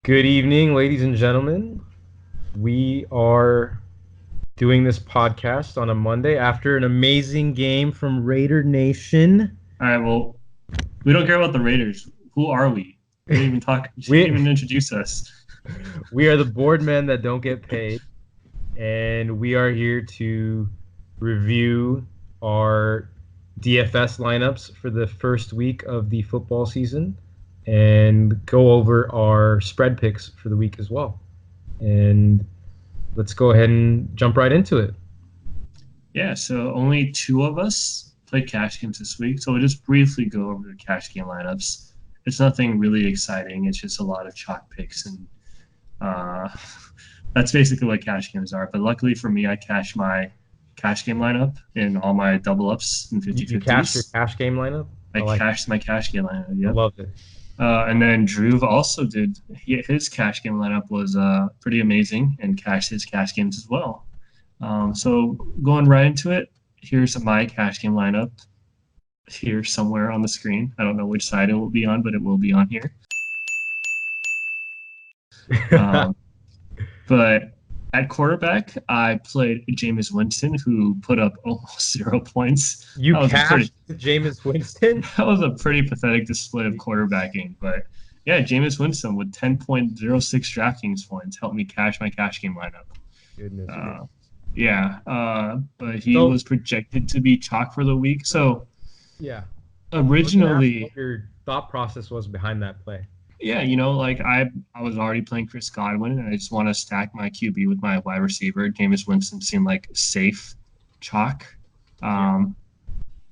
Good evening, ladies and gentlemen. We are doing this podcast on a Monday after an amazing game from Raider Nation. All right, well, we don't care about the Raiders. Who are we? We didn't even talk. You didn't even introduce us. We are the board men that don't get paid, and we are here to review our DFS lineups for the first week of the football season and go over our spread picks for the week as well. And let's go ahead and jump right into it. Yeah, so only two of us played cash games this week, so we'll just briefly go over the cash game lineups. It's nothing really exciting. It's just a lot of chalk picks, and that's basically what cash games are. But luckily for me, I cashed my cash game lineup in all my double ups and 50-50s. You cashed your cash game lineup? I cashed my cash game lineup. Yep. I love it. And then Drew also did his cash game lineup was pretty amazing and cashed his cash games as well. So going right into it, here's my cash game lineup here somewhere on the screen. I don't know which side it will be on, but it will be on here. But at quarterback, I played Jameis Winston, who put up almost 0 points. You cashed Jameis Winston? That was a pretty pathetic display of quarterbacking. But yeah, Jameis Winston with 10.06 Draftkings points helped me cash my cash game lineup. Goodness. But he was projected to be chalk for the week. So yeah, originally, what your thought process was behind that play? Yeah, like I was already playing Chris Godwin, and I just want to stack my QB with my wide receiver. Jameis Winston seemed like safe chalk.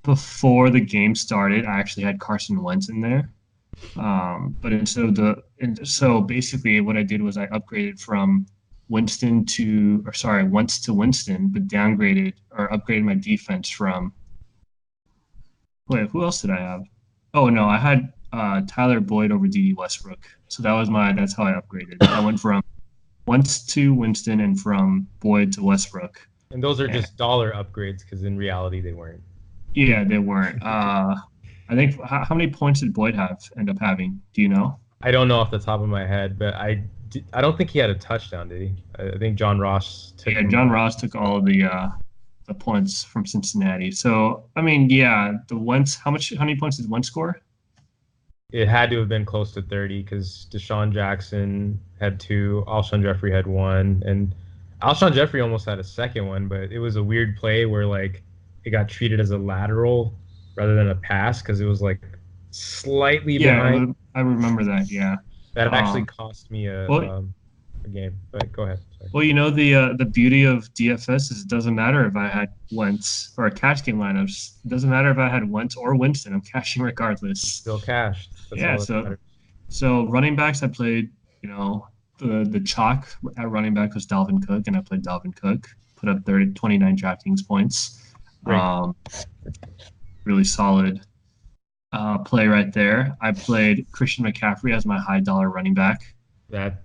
Before the game started, I actually had Carson Wentz in there. So basically what I did was I upgraded from Wentz to Winston, but downgraded or upgraded my defense from. Wait, who else did I have? Oh no, I had Tyler Boyd over D.D. Westbrook. So that's how I upgraded. I went from Wentz to Winston and from Boyd to Westbrook. And those are just dollar upgrades because in reality they weren't. Yeah, they weren't. I think how many points did Boyd end up having? Do you know? I don't know off the top of my head, but I don't think he had a touchdown, did he? I think John Ross took. Yeah, John Ross took all of the points from Cincinnati. So I mean, yeah, the Wentz. How many points did Wentz score? It had to have been close to 30 because Deshaun Jackson had 2, Alshon Jeffrey had 1, and Alshon Jeffrey almost had a second one, but it was a weird play where like it got treated as a lateral rather than a pass because it was like slightly behind. I remember that. Yeah, that actually cost me a game. But go ahead. Sorry. Well, the beauty of DFS is it doesn't matter if I had Wentz or cash game lineups. It doesn't matter if I had Wentz or Winston. I'm cashing regardless. Still cashed. So running backs, I played. The chalk at running back was Dalvin Cook, and I played Dalvin Cook. Put up 29 DraftKings points. Really solid play right there. I played Christian McCaffrey as my high dollar running back. That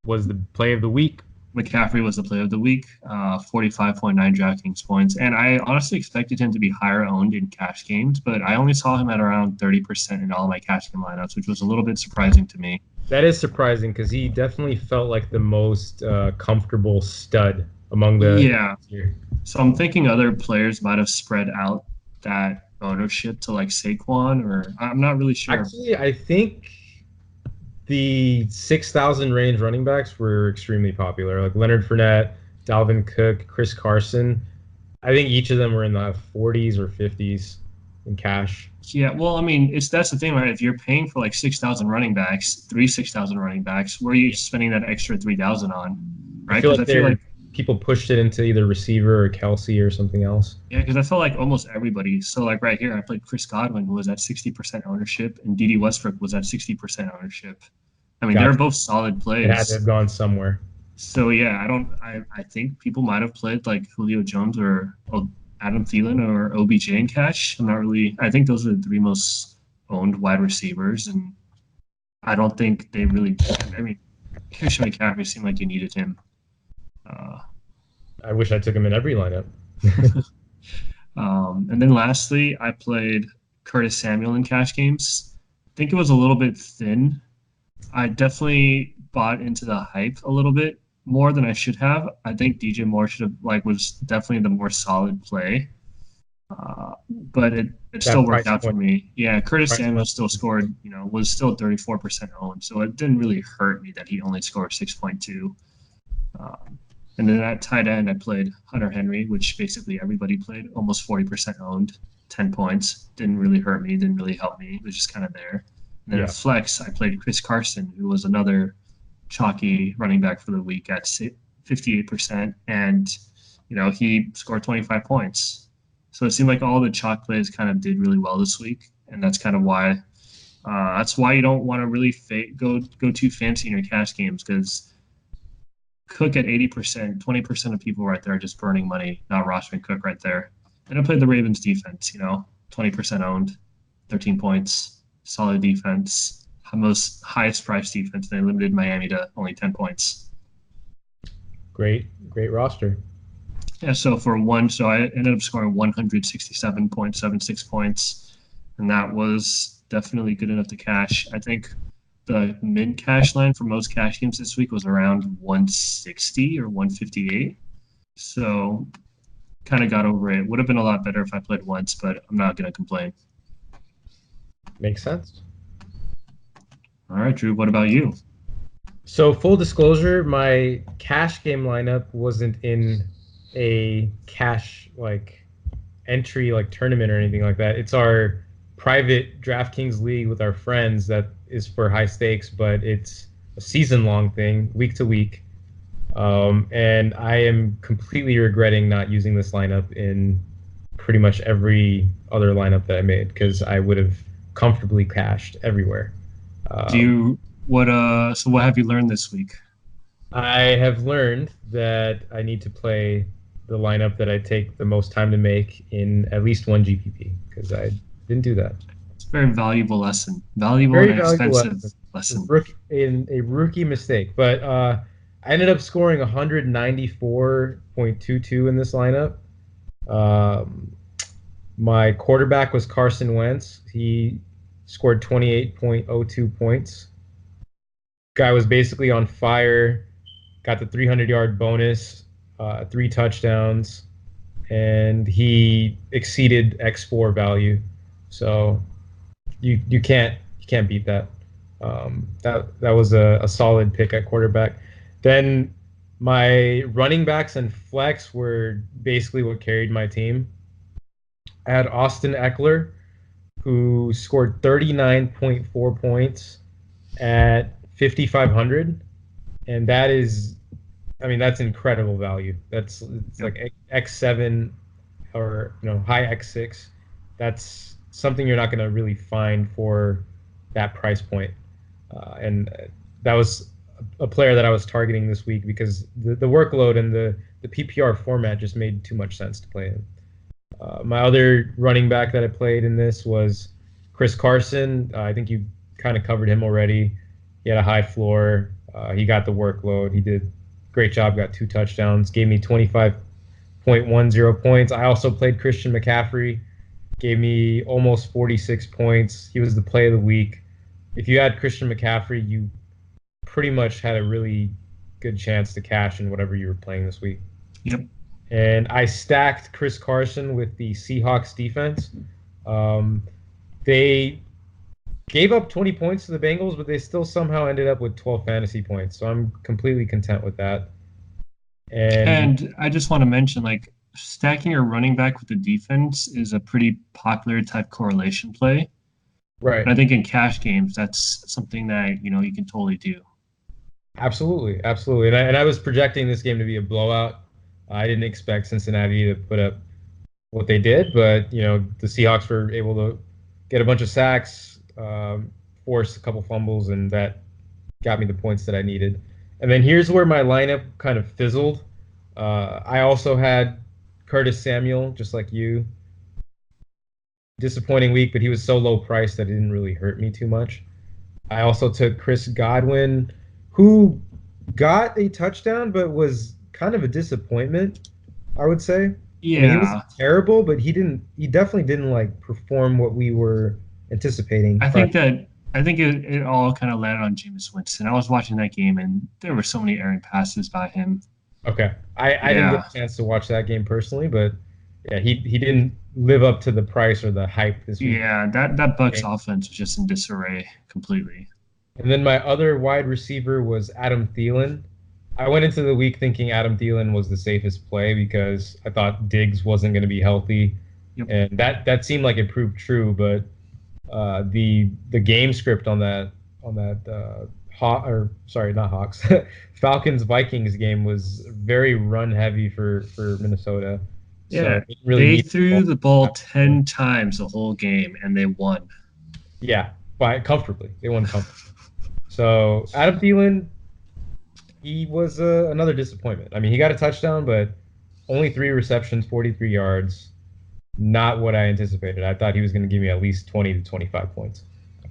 was the play of the week. McCaffrey was the play of the week, 45.9 DraftKings points. And I honestly expected him to be higher owned in cash games, but I only saw him at around 30% in all my cash game lineups, which was a little bit surprising to me. That is surprising because he definitely felt like the most comfortable stud among the. Yeah. So I'm thinking other players might have spread out that ownership to like Saquon, or I'm not really sure. Actually, I think the 6,000 range running backs were extremely popular. Like Leonard Fournette, Dalvin Cook, Chris Carson. I think each of them were in the 40s or 50s in cash. Yeah, well, I mean, that's the thing, right? If you're paying for like 6,000 running backs, 6,000 running backs, where are you spending that extra 3,000 on? Right? I feel like people pushed it into either receiver or Kelsey or something else. Yeah, because I felt like almost everybody. So like right here, I played Chris Godwin, who was at 60% ownership, and D.D. Westbrook was at 60% ownership. I mean, they're both solid plays. It had to have gone somewhere. So yeah, I think people might have played like Julio Jones or Adam Thielen or OBJ in cash. I think those are the 3 most owned wide receivers, and I don't think they really. I mean, Christian McCaffrey seemed like you needed him. I wish I took him in every lineup. And then lastly, I played Curtis Samuel in cash games. I think it was a little bit thin. I definitely bought into the hype a little bit more than I should have. I think DJ Moore should have was definitely the more solid play. But it still That worked price out for point. me. Yeah, Curtis Price point. Samuel still scored, was still 34% owned. So it didn't really hurt me that he only scored 6.2. Um, and then at tight end, I played Hunter Henry, which basically everybody played, almost 40% owned, 10 points. Didn't really hurt me, didn't really help me. It was just kind of there. And then at Yeah. flex, I played Chris Carson, who was another chalky running back for the week at 58%. And, he scored 25 points. So it seemed like all the chalk plays kind of did really well this week. And that's kind of why. That's why you don't want to really go too fancy in your cash games, because Cook at 80%, 20% of people right there are just burning money, not rostering Cook right there. And I played the Ravens defense, 20% owned, 13 points, solid defense, most highest price defense. They limited Miami to only 10 points. Great, great roster. Yeah, so I ended up scoring 167.76 points, and that was definitely good enough to cash. I think the min cash line for most cash games this week was around 160 or 158. So kind of got over it. Would have been a lot better if I played once, but I'm not going to complain. Makes sense. All right, Drew, what about you? So full disclosure, my cash game lineup wasn't in a cash entry tournament or anything like that. It's our private DraftKings league with our friends that is for high stakes, but it's a season long thing, week to week. And I am completely regretting not using this lineup in pretty much every other lineup that I made, because I would have comfortably cashed everywhere. Do Um, you so what have you learned this week? I have learned that I need to play the lineup that I take the most time to make in at least one GPP, because I didn't do that. It's a very valuable lesson. Valuable Very and valuable expensive lesson. lesson. In a rookie mistake, but I ended up scoring 194.22 in this lineup. Um, my quarterback was Carson Wentz. He scored 28.02 points. Guy was basically on fire. Got the 300-yard bonus, 3 touchdowns, and he exceeded X4 value. So you can't beat that. That was a solid pick at quarterback. Then my running backs and flex were basically what carried my team. I had Austin Eckler, who scored 39.4 points at 5,500, and that is, I mean, that's incredible value. It's Yep. like X7 or high X6. That's something you're not going to really find for that price point. And that was a player that I was targeting this week because the workload and the PPR format just made too much sense to play in. My other running back that I played in this was Chris Carson. I think you kind of covered him already. He had a high floor. He got the workload. He did a great job. Got 2 touchdowns. Gave me 25.10 points. I also played Christian McCaffrey. Gave me almost 46 points. He was the play of the week. If you had Christian McCaffrey, you pretty much had a really good chance to cash in whatever you were playing this week. Yep. And I stacked Chris Carson with the Seahawks defense. Um, they gave up 20 points to the Bengals, but they still somehow ended up with 12 fantasy points. So I'm completely content with that. And And I just want to mention, stacking your running back with the defense is a pretty popular type correlation play. right, And I think in cash games, that's something that, you can totally do. absolutely, absolutely. And I was projecting this game to be a blowout. I didn't expect Cincinnati to put up what they did, but the Seahawks were able to get a bunch of sacks, force a couple fumbles, and that got me the points that I needed. And then here's where my lineup kind of fizzled. I also had Curtis Samuel, just like you. Disappointing week, but he was so low priced that it didn't really hurt me too much. I also took Chris Godwin, who got a touchdown, but was kind of a disappointment, I would say. I mean, he Yeah. wasn't terrible, but he definitely didn't perform what we were anticipating I prior. think that I think it all kind of landed on Jameis Winston. I was watching that game, and there were so many errant passes by him. Okay. I didn't get Yeah, a chance to watch that game personally, but yeah, he didn't live up to the price or the hype this week. yeah, that Bucks offense was just in disarray completely. And then my other wide receiver was Adam Thielen. I went into the week thinking Adam Thielen was the safest play because I thought Diggs wasn't going to be healthy, Yep. and that seemed like it proved true. But the game script on that or sorry, not Hawks, Falcons Vikings game was very run heavy for Minnesota, so Yeah, it didn't really they need the threw ball. the ball 10 times the whole game, and they won. Yeah, by comfortably, they won comfortably. So Adam Thielen, he was another disappointment. I mean, he got a touchdown, but only 3 receptions, 43 yards. Not what I anticipated. I thought he was going to give me at least 20 to 25 points.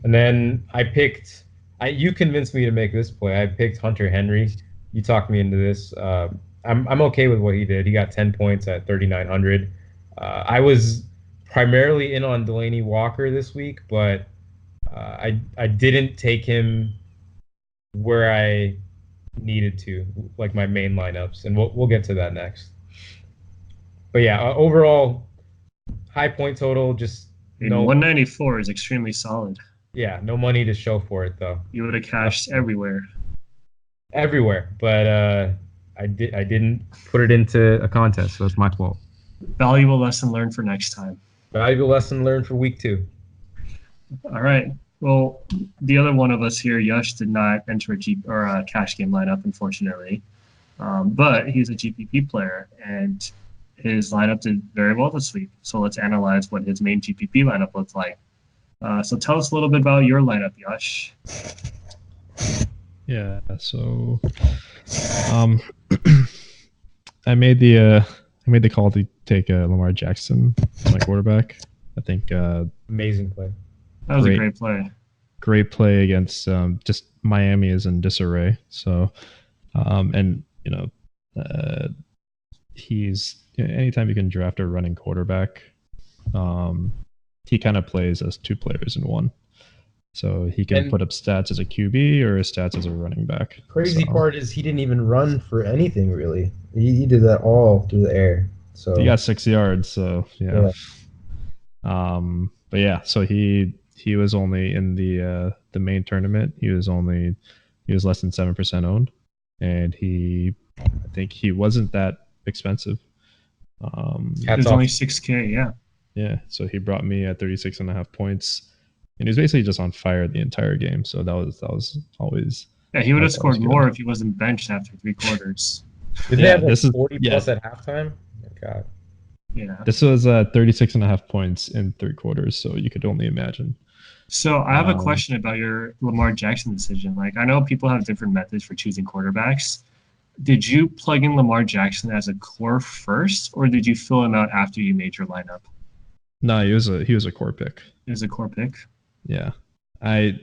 And then I picked. You convinced me to make this play. I picked Hunter Henry. You talked me into this. I'm okay with what he did. He got 10 points at 3,900. I was primarily in on Delaney Walker this week, but I didn't take him where I needed to, like my main lineups, and we'll get to that next. But yeah, overall high point total, just And no, 194 is extremely solid. yeah, no money to show for it though. You would have cashed everywhere. Everywhere, but I didn't put it into a contest, so it's my fault. Valuable lesson learned for next time. Valuable lesson learned for week 2. All right. Well, the other one of us here, Yash, did not enter a G or a cash game lineup, unfortunately. But he's a GPP player, and his lineup did very well this week. So let's analyze what his main GPP lineup looks like. So tell us a little bit about your lineup, Yash. Yeah, so um I made the call to take Lamar Jackson as my quarterback. I think Amazing play. That was a Great. great play. great play against just Miami is in disarray. So and he's anytime you can draft a running quarterback, he kind of plays as two players in one. So he can And put up stats as a QB or stats as a running back. crazy So part is he didn't even run for anything really. He did that all through the air. So he got 6 yards. So yeah. But yeah, so he was only in the main tournament. He was less than 7% owned, and I think he wasn't that expensive. It hats was off. only 6K, yeah. Yeah, so he brought me at 36.5 points, and he was basically just on fire the entire game. So that was always Yeah, he would have that was scored good. more if he wasn't benched after 3 quarters. Did Yeah, they have like this is 40 plus at halftime? Oh my God. Yeah. This was 36.5 points in 3 quarters, so you could only imagine. So I have a Um, question about your Lamar Jackson decision. Like, I know people have different methods for choosing quarterbacks. Did you plug in Lamar Jackson as a core first, or did you fill him out after you made your lineup? No, he was a core pick. As a core pick? Yeah, I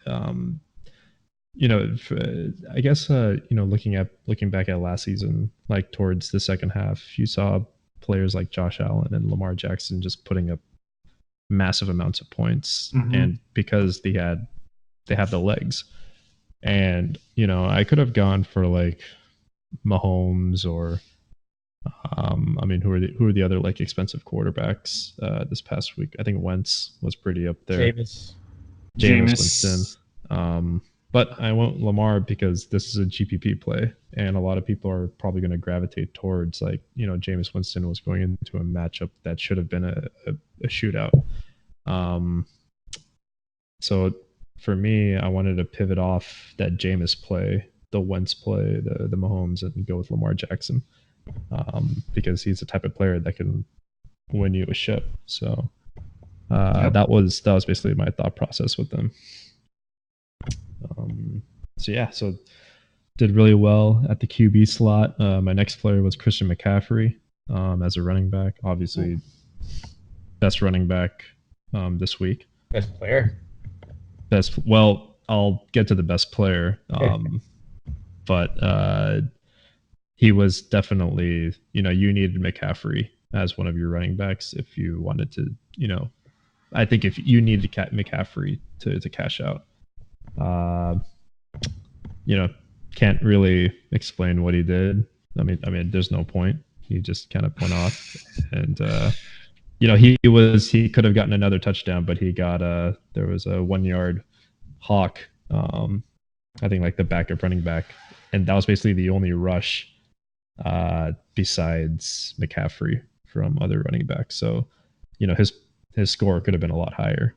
um I guess looking back at last season, like towards the second half, you saw players like Josh Allen and Lamar Jackson just putting up massive amounts of points, Mhm. and because they have the legs, and I could have gone for like Mahomes or I mean, who are the other like expensive quarterbacks this past week? I think Wentz was pretty up there. Jameis. Jameis Jameis. Winston. But I went Lamar because this is a GPP play, and a lot of people are probably going to gravitate towards like Jameis Winston was going into a matchup that should have been a shootout. So for me, I wanted to pivot off that Jameis play, the Wentz play, the Mahomes, and go with Lamar Jackson because he's the type of player that can win you a ship. So Yep. that was basically my thought process with them. So yeah, so did really well at the QB slot. My next player was Christian McCaffrey as a running back. Obviously, best running back this week. Best player. I'll get to the best player, but he was definitely you needed McCaffrey as one of your running backs if you wanted to I think if you need to McCaffrey to cash out, uh, you know, can't really explain what he did. I mean, there's no point. He just kind of went off, and he could have gotten another touchdown, but he got there was a 1 yard hawk. I think like the backup running back, and that was basically the only rush besides McCaffrey from other running backs. So, his score could have been a lot higher.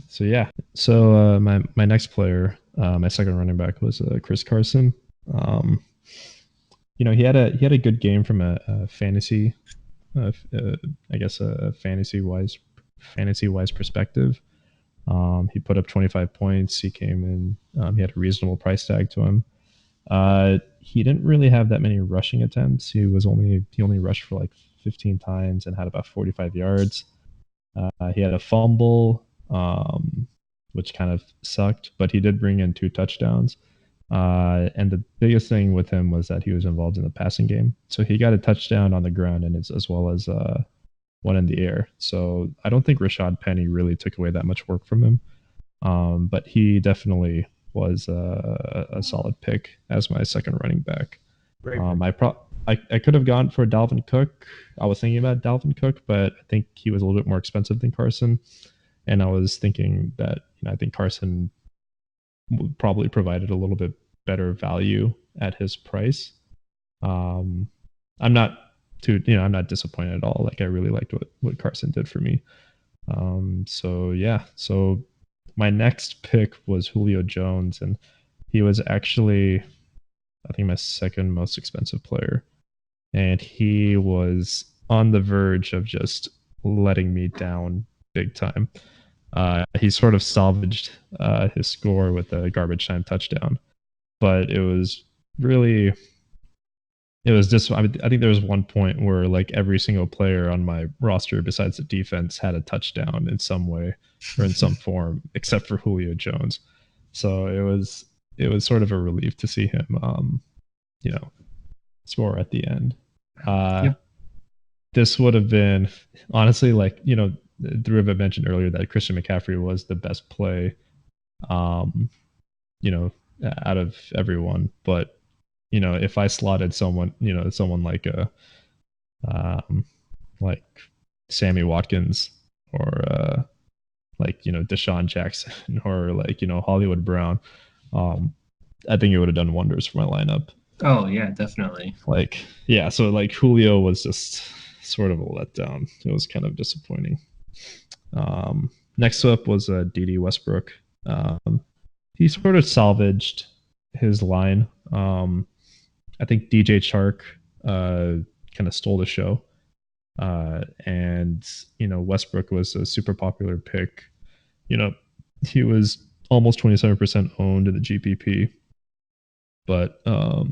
So yeah. So my next player, my second running back was Chris Carson. He had a good game from a fantasy, I guess a fantasy wise perspective. He put up 25 points. He came in. He had a reasonable price tag to him. He didn't really have that many rushing attempts. He only rushed for like 15 times and had about 45 yards. He had a fumble, which kind of sucked, but he did bring in 2 touchdowns. And the biggest thing with him was that he was involved in the passing game. So he got a touchdown on the ground and as well as one in the air. So I don't think Rashad Penny really took away that much work from him. But he definitely was a solid pick as my second running back. I could have gone for Dalvin Cook. I was thinking about Dalvin Cook, but I think he was a little bit more expensive than Carson. And I was thinking that I think Carson probably provided a little bit better value at his price. I'm not I'm not disappointed at all. Like I really liked what Carson did for me. So yeah. So my next pick was Julio Jones, and he was actually, I think, my second most expensive player. And he was on the verge of just letting me down big time. He sort of salvaged his score with a garbage time touchdown, but it was just, I think there was one point where like every single player on my roster besides the defense had a touchdown in some way or in some form, except for Julio Jones. So it was sort of a relief to see him, score at the end. Yep. This would have been honestly like, Drew had mentioned earlier that Christian McCaffrey was the best play, out of everyone. But, if I slotted someone like like Sammy Watkins or Deshaun Jackson or Hollywood Brown, I think it would have done wonders for my lineup. Oh yeah, definitely. So like Julio was just sort of a letdown. It was kind of disappointing. Next up was D.D. Westbrook. He sort of salvaged his line. I think DJ Chark kind of stole the show. And Westbrook was a super popular pick. He was almost 27% owned in the GPP. But at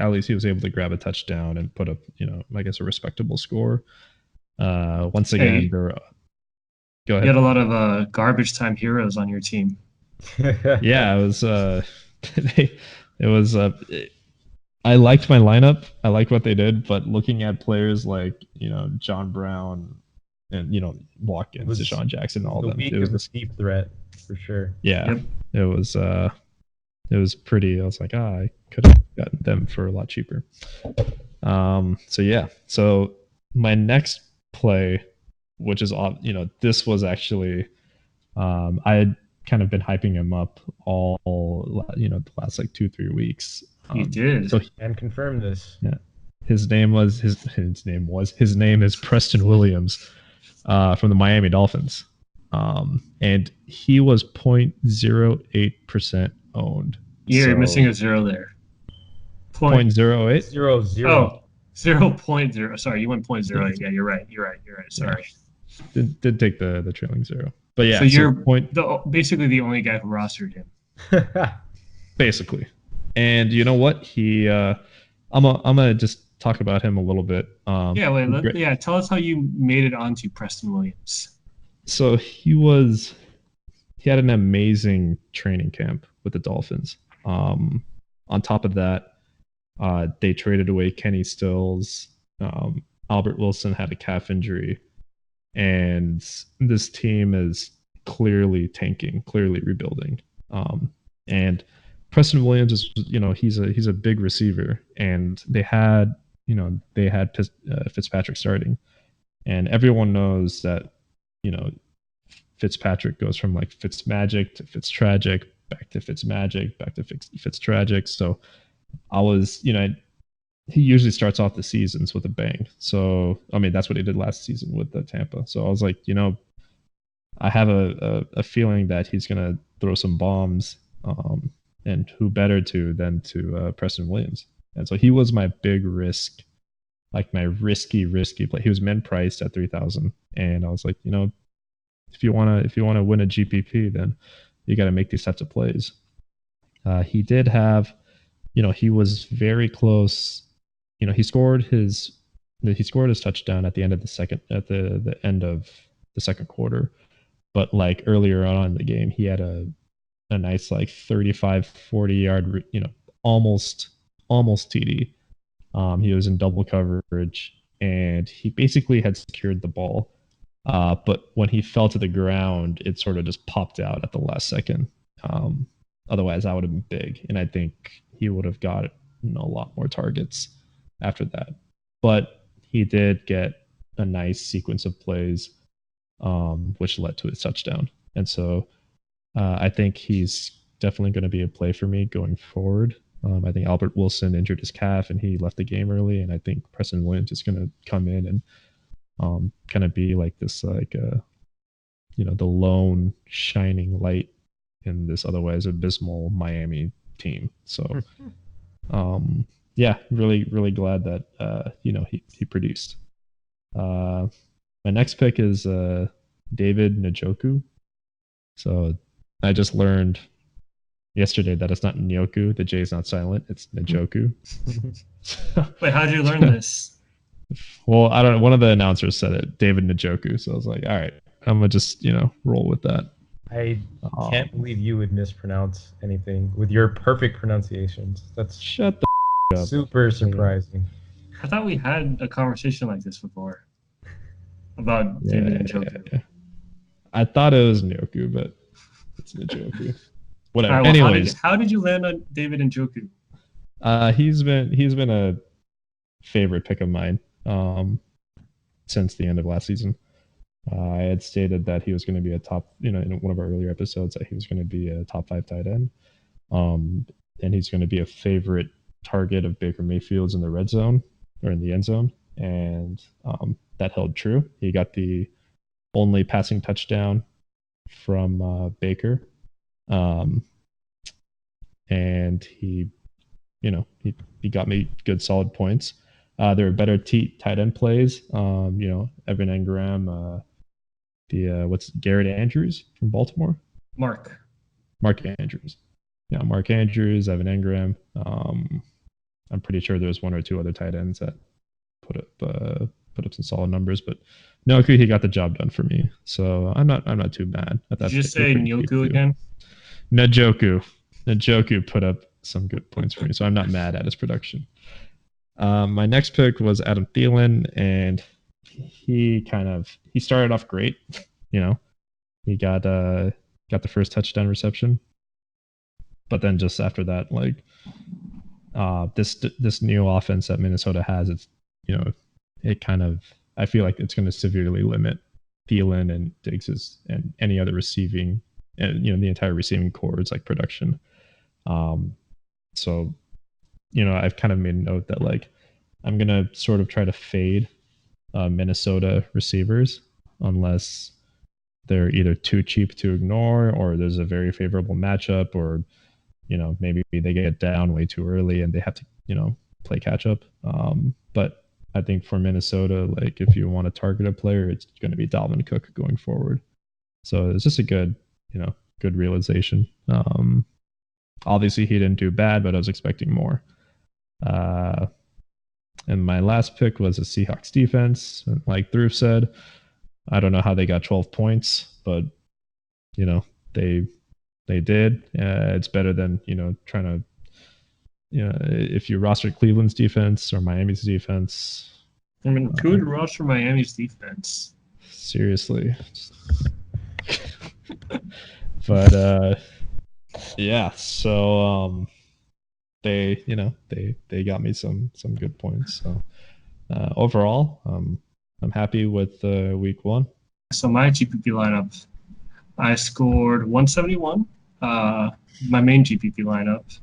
least he was able to grab a touchdown and put up, I guess a respectable score. Once again, go ahead. You had a lot of garbage time heroes on your team. Yeah, it was. It was. I liked my lineup. I liked what they did, but looking at players like John Brown and Watkins, Deshaun Jackson, all of them, it was a steep threat for sure. Yeah, yep. It was pretty. I was like, I could have gotten them for a lot cheaper. So yeah. So my next play, which is this was actually, I had kind of been hyping him up all the last like 2-3 weeks. You did. So and confirm this. Yeah. His name is Preston Williams, from the Miami Dolphins. And he was 0.08% owned. You're missing a zero there. 0.08? 0.00. Oh, 0.0. Sorry, you went 0.08. Yeah, you're right. Sorry. Yeah. Did take the trailing zero. But yeah, so you're basically the only guy who rostered him. Basically. And you know what? He I'm gonna just talk about him a little bit. Tell us how you made it onto Preston Williams. So he had an amazing training camp with the Dolphins. On top of that, they traded away Kenny Stills. Albert Wilson had a calf injury, and this team is clearly tanking, clearly rebuilding. And Preston Williams is, he's a big receiver, and they had Fitzpatrick starting, and everyone knows that, you know, Fitzpatrick goes from like Fitzmagic to Fitztragic, back to Fitzmagic, back to Fitztragic. So I was, he usually starts off the seasons with a bang. So I mean, that's what he did last season with the Tampa. So I was like, I have a feeling that he's gonna throw some bombs. And who better than to Preston Williams? And so he was my big risk, like my risky play. He was min priced at 3,000, and I was like, if you wanna win a GPP, then you got to make these types of plays. He did have, he was very close. He scored his touchdown at the end of the end of the second quarter, but like earlier on in the game, he had a nice like 35, 40 yard, almost TD. He was in double coverage, and he basically had secured the ball. But when he fell to the ground, it sort of just popped out at the last second. Um, Otherwise, that would have been big, and I think he would have got a lot more targets after that. But he did get a nice sequence of plays, which led to his touchdown. And so I think he's definitely going to be a play for me going forward. I think Albert Wilson injured his calf and he left the game early, and I think Preston Williams is going to come in and kind of be like this, the lone shining light in this otherwise abysmal Miami team. So, yeah, really, really glad that he produced. My next pick is David Njoku. So I just learned yesterday that it's not Nyoku. The J is not silent. It's Njoku. Wait, how did you learn this? Well, I don't know. One of the announcers said it, David Njoku. So I was like, all right, I'm going to just, roll with that. I can't believe you would mispronounce anything with your perfect pronunciations. That's Shut the up. super surprising. I thought we had a conversation like this before about David and Njoku. Yeah. I thought it was Njoku, but it's Njoku. Whatever. Right, well, Anyways, how did you land on David Njoku? He's been a favorite pick of mine since the end of last season. I had stated that he was going to be a top, in one of our earlier episodes, that he was going to be a top 5 tight end. And he's going to be a favorite target of Baker Mayfield's in the red zone or in the end zone. And that held true. He got the only passing touchdown from Baker. And he got me good solid points. There were better tight end plays. Evan Engram, what's Garrett Andrews from Baltimore? Mark Andrews. Yeah, Mark Andrews, Evan Engram. I'm pretty sure there's one or two other tight ends that put up some solid numbers, but no, he got the job done for me. So I'm not too mad at that. Did you say Njoku again? Njoku put up some good points for me, so I'm not mad at his production. My next pick was Adam Thielen, and he started off great. He got the first touchdown reception, but then just after that, like this new offense that Minnesota has, I feel like it's going to severely limit Thielen and Diggs' and any other receiving, and the entire receiving corps like production. So I've kind of made a note that like I'm gonna sort of try to fade Minnesota receivers unless they're either too cheap to ignore, or there's a very favorable matchup, or maybe they get down way too early and they have to play catch up. But I think for Minnesota, like if you want to target a player, it's going to be Dalvin Cook going forward. So it's just a good realization. Obviously he didn't do bad, but I was expecting more. And my last pick was the Seahawks defense. And like Dhruv said, I don't know how they got 12 points, but they did. It's better than trying to if you roster Cleveland's defense or Miami's defense, I mean, who would roster Miami's defense? Seriously. But yeah, so they got me some good points. So overall, I'm happy with week one. So my GPP lineup, I scored 171. My main GPP lineup,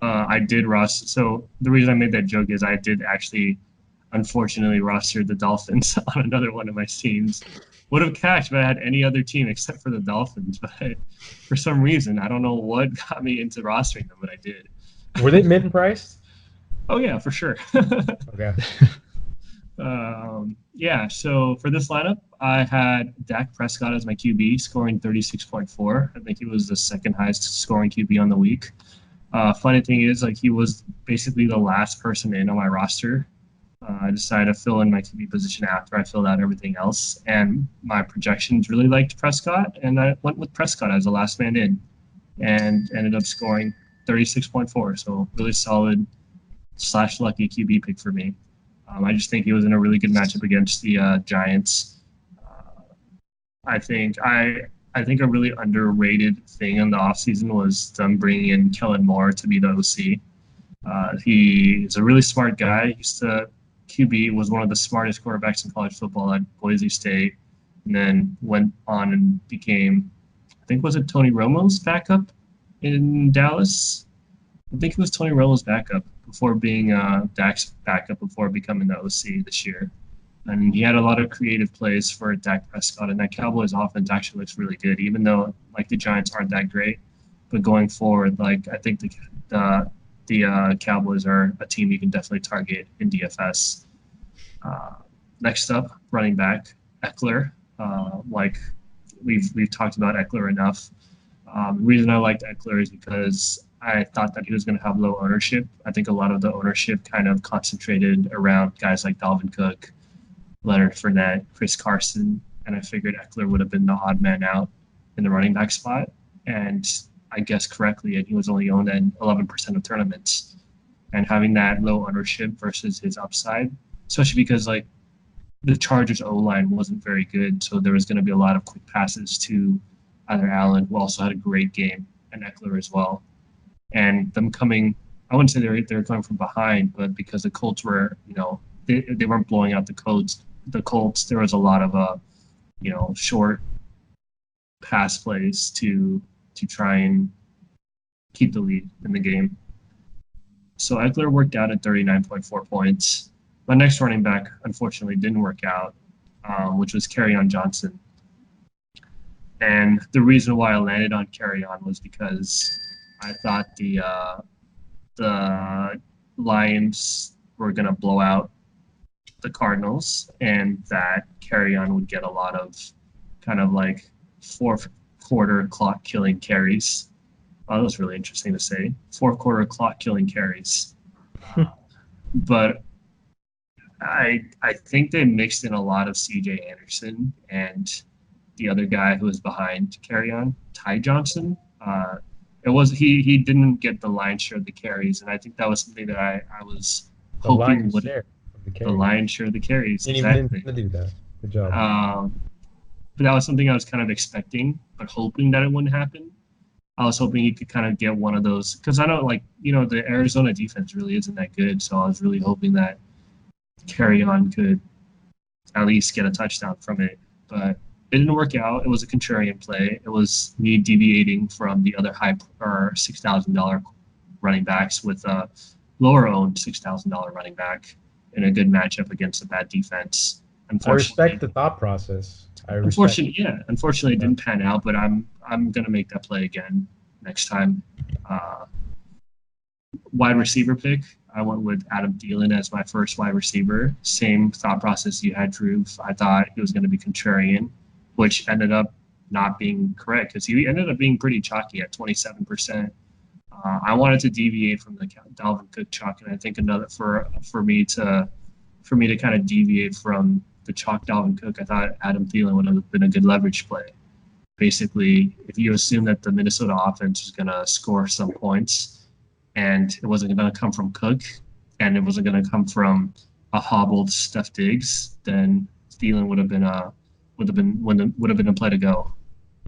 I did roster. So the reason I made that joke is I did actually, unfortunately, roster the Dolphins on another one of my teams. Would have cashed if I had any other team except for the Dolphins, but for some reason, I don't know what got me into rostering them, but I did. Were they mint priced? Oh yeah, for sure. Okay. Yeah, so for this lineup, I had Dak Prescott as my QB, scoring 36.4. I think he was the second highest scoring QB on the week. Funny thing is, like, he was basically the last person in on my roster. I decided to fill in my QB position after I filled out everything else, and my projections really liked Prescott, and I went with Prescott as the last man in, and ended up scoring 36.4. So really solid / lucky QB pick for me. I just think he was in a really good matchup against the Giants. I think a really underrated thing in the offseason was them bringing in Kellen Moore to be the OC. He is a really smart guy. QB was one of the smartest quarterbacks in college football at Boise State, and then went on and became, I think, was it Tony Romo's backup in Dallas? I think it was Tony Romo's backup before being Dak's backup before becoming the OC this year. And he had a lot of creative plays for Dak Prescott, and that Cowboys offense actually looks really good, even though like the Giants aren't that great. But going forward, like I think the Cowboys are a team you can definitely target in DFS. Next up, running back Eckler. Like we've talked about Eckler enough. The reason I liked Eckler is because I thought that he was going to have low ownership. I think a lot of the ownership kind of concentrated around guys like Dalvin Cook, Leonard Fournette, Chris Carson, and I figured Eckler would have been the odd man out in the running back spot. And I guessed correctly, and he was only owned in 11% of tournaments. And having that low ownership versus his upside, especially because like the Chargers O-line wasn't very good, so there was going to be a lot of quick passes to either Allen, who also had a great game, and Eckler as well. And them coming, I wouldn't say they were coming from behind, but because the Colts were, they weren't blowing out the Colts. There was a lot of short pass plays to try and keep the lead in the game. So Eckler worked out at 39.4 points. My next running back, unfortunately, didn't work out, which was Kerryon Johnson. And the reason why I landed on Kerryon was because I thought the Lions were going to blow out the Cardinals, and that Kerryon would get a lot of kind of like fourth quarter clock killing carries. That was really interesting to say. Fourth quarter clock killing carries. But I think they mixed in a lot of CJ Anderson and the other guy who was behind Kerryon, Ty Johnson. He didn't get the lion's share of the carries, and I think that was something that I was hoping would the lion's share of the carries. Exactly. Didn't do that. Good job. But that was something I was kind of expecting, but hoping that it wouldn't happen. I was hoping he could kind of get one of those, because I know, the Arizona defense really isn't that good, so I was really hoping that Kerryon could at least get a touchdown from it. But it didn't work out. It was a contrarian play. It was me deviating from the other high or $6,000 running backs with a lower owned $6,000 running back in a good matchup against a bad defense. I respect the thought process. Unfortunately, it didn't pan out, but I'm gonna make that play again next time. Wide receiver pick, I went with Adam Thielen as my first wide receiver. Same thought process you had, Drew. I thought he was going to be contrarian, which ended up not being correct because he ended up being pretty chalky at 27%. I wanted to deviate from the Dalvin Cook chalk, and I think another for me to kind of deviate from the chalk Dalvin Cook, I thought Adam Thielen would have been a good leverage play. Basically, if you assume that the Minnesota offense was going to score some points, and it wasn't going to come from Cook, and it wasn't going to come from a hobbled Steph Diggs, then Thielen would have been a play to go.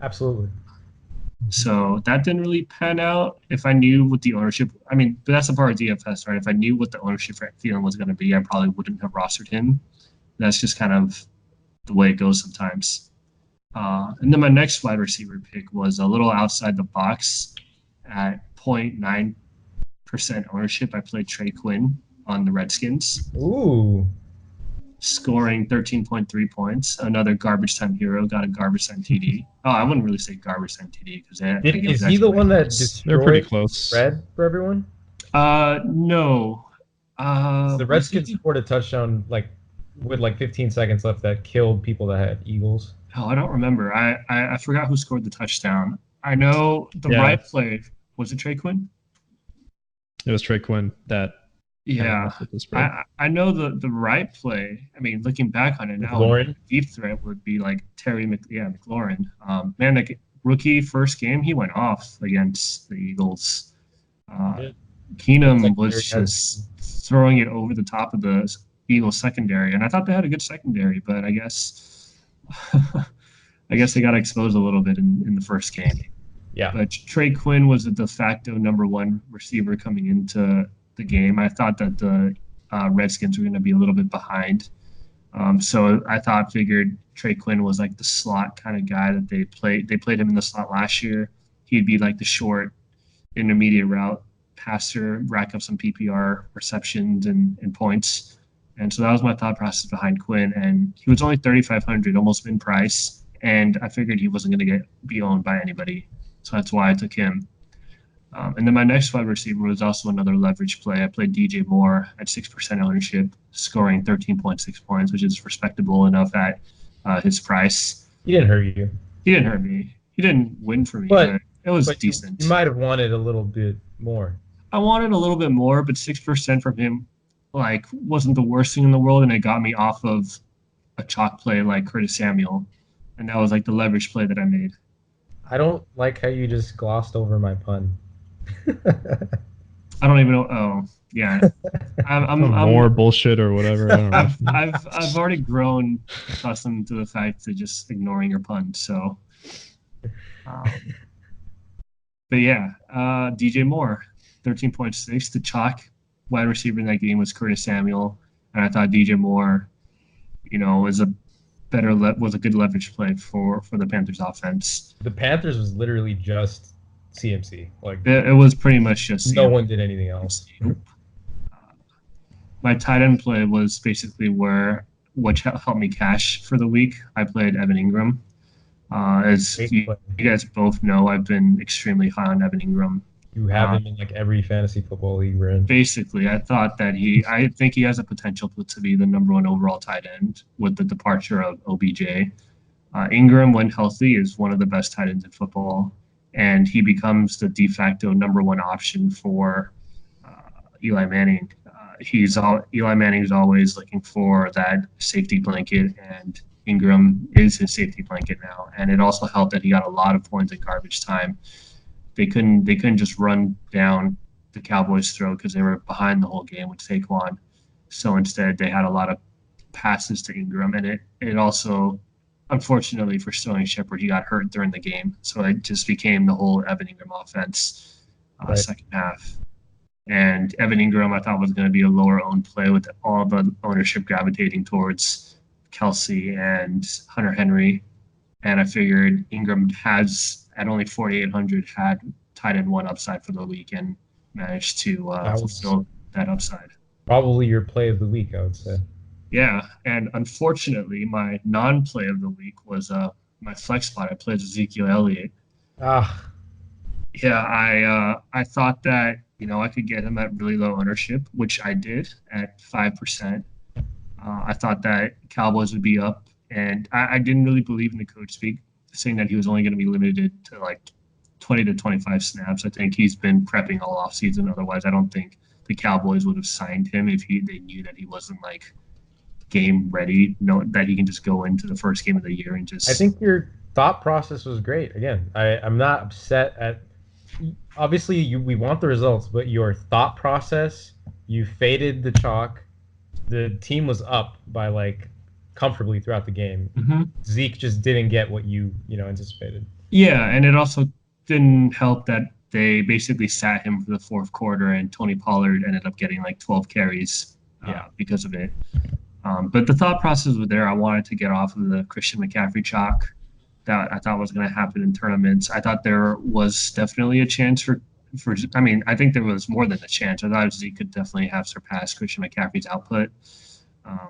Absolutely. So that didn't really pan out. If I knew what the ownership, I mean, but that's a part of DFS, right? If I knew what the ownership for Thielen was going to be, I probably wouldn't have rostered him. That's just kind of the way it goes sometimes. And then my next wide receiver pick was a little outside the box at 0.9% ownership. I played Trey Quinn on the Redskins, Ooh. scoring 13.3 points. Another garbage time hero got a garbage time TD. Oh, I wouldn't really say garbage time TD because it Is was he the actually one that close. They're pretty destroyed close. spread for everyone? No. The Was Redskins he? scored a touchdown like with like 15 seconds left that killed people that had Eagles. Oh, I don't remember. I forgot who scored the touchdown. I know the Yeah, right play. Was it Trey Quinn? it was Trey Quinn that kind of Yeah. messed with the spread. I know the right play. I mean, looking back on it now, Lauren. deep threat would be like McLaurin. Man, like rookie first game, he went off against the Eagles. Uh, Yeah. Keenum Secondary was has just throwing it over the top of the Eagles secondary, and I thought they had a good secondary, but I guess I guess they got exposed a little bit in the first game. Yeah. But Trey Quinn was a de facto number one receiver coming into the game. I thought that the Redskins were going to be a little bit behind. So I figured Trey Quinn was like the slot kind of guy that they played. They played him in the slot last year. He'd be like the short, intermediate route passer, rack up some PPR receptions and points. And so that was my thought process behind Quinn. And he was only 3,500, almost min price. And I figured he wasn't going to be owned by anybody. So that's why I took him. And then my next wide receiver was also another leverage play. I played DJ Moore at 6% ownership, scoring 13.6 points, which is respectable enough at his price. He didn't hurt you. He didn't hurt me. He didn't win for me, But but it was but decent. you might have wanted a little bit more. I wanted a little bit more, but 6% from him like wasn't the worst thing in the world, and it got me off of a chalk play like Curtis Samuel, and that was like the leverage play that I made. I don't like how you just glossed over my pun. I don't even know. Oh, yeah. More bullshit or whatever. I don't know. I've already grown accustomed to the fact to just ignoring your puns. So, but yeah, DJ Moore, 13.6. The chalk wide receiver in that game was Curtis Samuel, and I thought DJ Moore, was a good leverage play for the Panthers offense. The Panthers was literally just CMC. Like It was pretty much just no one did anything else. My tight end play was basically which helped me cash for the week. I played Evan Ingram. As you guys both know, I've been extremely high on Evan Ingram. You have him in like every fantasy football league we're in. Basically, I think he has a potential to be the number one overall tight end with the departure of OBJ. Ingram, when healthy, is one of the best tight ends in football, and he becomes the de facto number one option for Eli Manning. Eli Manning is always looking for that safety blanket, and Ingram is his safety blanket now. And it also helped that he got a lot of points in garbage time. They couldn't just run down the Cowboys' throat because they were behind the whole game with Saquon. So instead, they had a lot of passes to Ingram, and it also, unfortunately for Sterling Shepard, he got hurt during the game. So it just became the whole Evan Ingram offense second half. And Evan Ingram, I thought, was going to be a lower owned play with all the ownership gravitating towards Kelsey and Hunter Henry. And I figured Ingram has, at only 4,800, had tight end one upside for the week and managed to fulfill that upside. Probably your play of the week, I would say. Yeah, and unfortunately, my non-play of the week was my flex spot. I played Ezekiel Elliott. Yeah, I thought that I could get him at really low ownership, which I did at 5%. I thought that Cowboys would be up, and I didn't really believe in the coach speak, saying that he was only going to be limited to like 20 to 25 snaps. I think he's been prepping all offseason. Otherwise, I don't think the Cowboys would have signed him if they knew that he wasn't like game ready, that he can just go into the first game of the year and just. I think your thought process was great. Again, I'm not upset at. Obviously, we want the results, but your thought process, you faded the chalk, the team was up by like comfortably throughout the game. Hmm. Zeke just didn't get what you anticipated. Yeah, and it also didn't help that they basically sat him for the fourth quarter, and Tony Pollard ended up getting like 12 carries Yeah. because of it. But the thought process was there. I wanted to get off of the Christian McCaffrey chalk that I thought was going to happen in tournaments. I thought there was definitely a chance for. I mean, I think there was more than a chance. I thought Zeke could definitely have surpassed Christian McCaffrey's output.